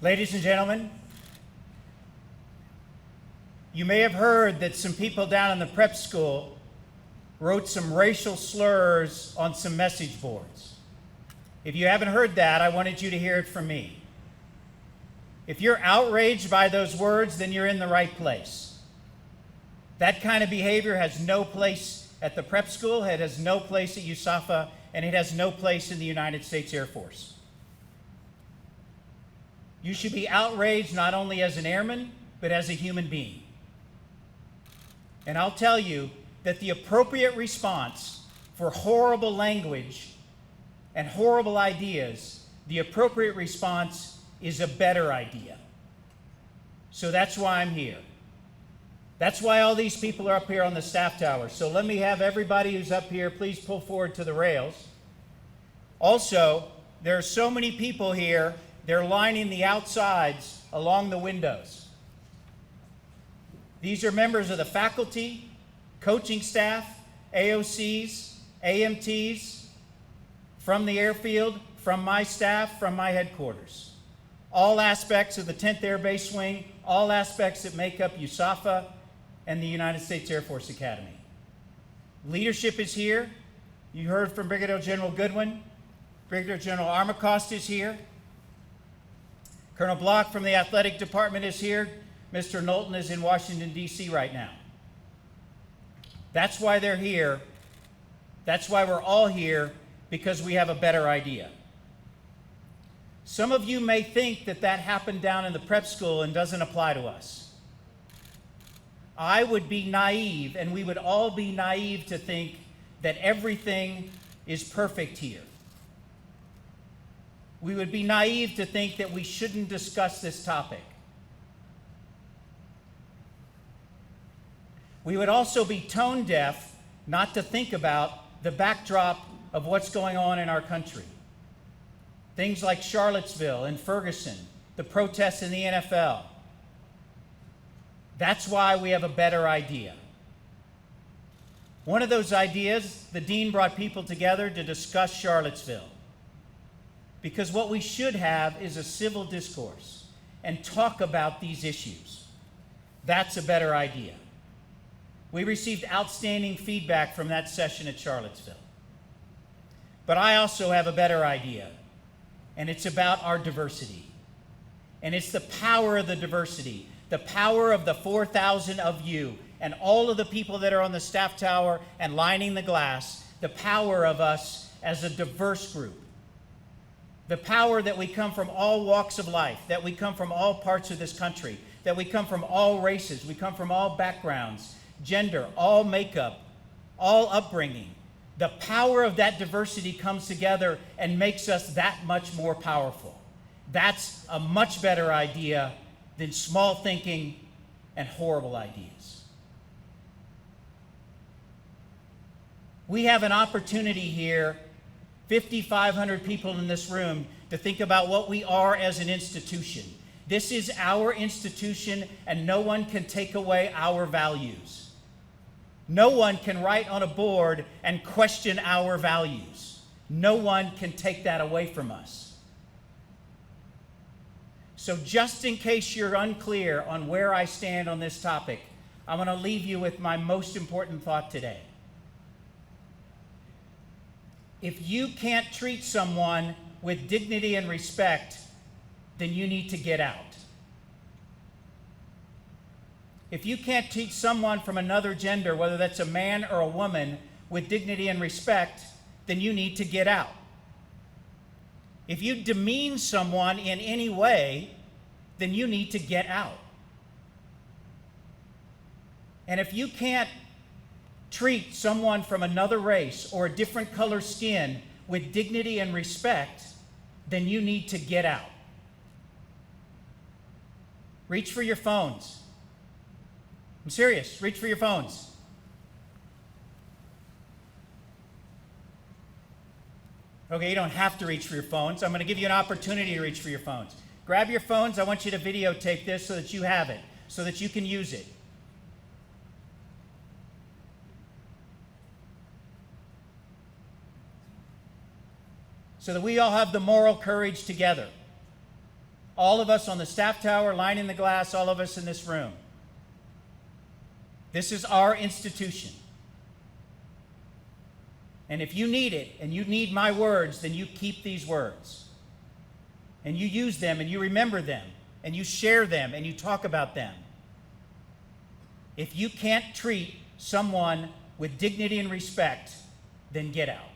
Ladies and gentlemen, you may have heard that some people down in the prep school wrote some racial slurs on some message boards. If you haven't heard that, I wanted you to hear it from me. If you're outraged by those words, then you're in the right place. That kind of behavior has no place at the prep school, it has no place at USAFA, and it has no place in the United States Air Force. You should be outraged not only as an airman, but as a human being. And I'll tell you that the appropriate response for horrible language and horrible ideas, the appropriate response is a better idea. So that's why I'm here. That's why all these people are up here on the staff tower. So let me have everybody who's up here, please pull forward to the rails. Also, there are so many people here, they're lining the outsides along the windows. These are members of the faculty, coaching staff, AOCs, AMTs, from the airfield, from my staff, from my headquarters. All aspects of the 10th Air Base Wing, all aspects that make up USAFA and the United States Air Force Academy. Leadership is here. You heard from Brigadier General Goodwin. Brigadier General Armacost is here. Colonel Block from the athletic department is here. Mr. Knowlton is in Washington, D.C. right now. That's why they're here. That's why we're all here, because we have a better idea. Some of you may think that that happened down in the prep school and doesn't apply to us. I would be naive, and we would all be naive to think that everything is perfect here. We would be naive to think that we shouldn't discuss this topic. We would also be tone deaf not to think about the backdrop of what's going on in our country. Things like Charlottesville and Ferguson, the protests in the NFL. That's why we have a better idea. One of those ideas, the dean brought people together to discuss Charlottesville. Because what we should have is a civil discourse and talk about these issues. That's a better idea. We received outstanding feedback from that session at Charlottesville. But I also have a better idea, and it's about our diversity. And it's the power of the diversity, the power of the 4,000 of you and all of the people that are on the staff tower and lining the glass, the power of us as a diverse group. The power that we come from all walks of life, that we come from all parts of this country, that we come from all races, we come from all backgrounds, gender, all makeup, all upbringing. The power of that diversity comes together and makes us that much more powerful. That's a much better idea than small thinking and horrible ideas. We have an opportunity here, 5,500 people in this room, to think about what we are as an institution. This is our institution, and no one can take away our values. No one can write on a board and question our values. No one can take that away from us. So just in case you're unclear on where I stand on this topic, I'm going to leave you with my most important thought today. If you can't treat someone with dignity and respect, then you need to get out. If you can't treat someone from another gender, whether that's a man or a woman, with dignity and respect, then you need to get out. If you demean someone in any way, then you need to get out. And if you can't treat someone from another race or a different color skin with dignity and respect, then you need to get out. Reach for your phones. I'm serious. Reach for your phones. Okay, you don't have to reach for your phones. I'm going to give you an opportunity to reach for your phones. Grab your phones. I want you to videotape this so that you have it, so that you can use it. So that we all have the moral courage together all of us on the staff tower, lining the glass, all of us in this room. This is our institution. And if you need it, and you need my words, then you keep these words. And you use them, and you remember them, and you share them, and you talk about them. If you can't treat someone with dignity and respect, then get out.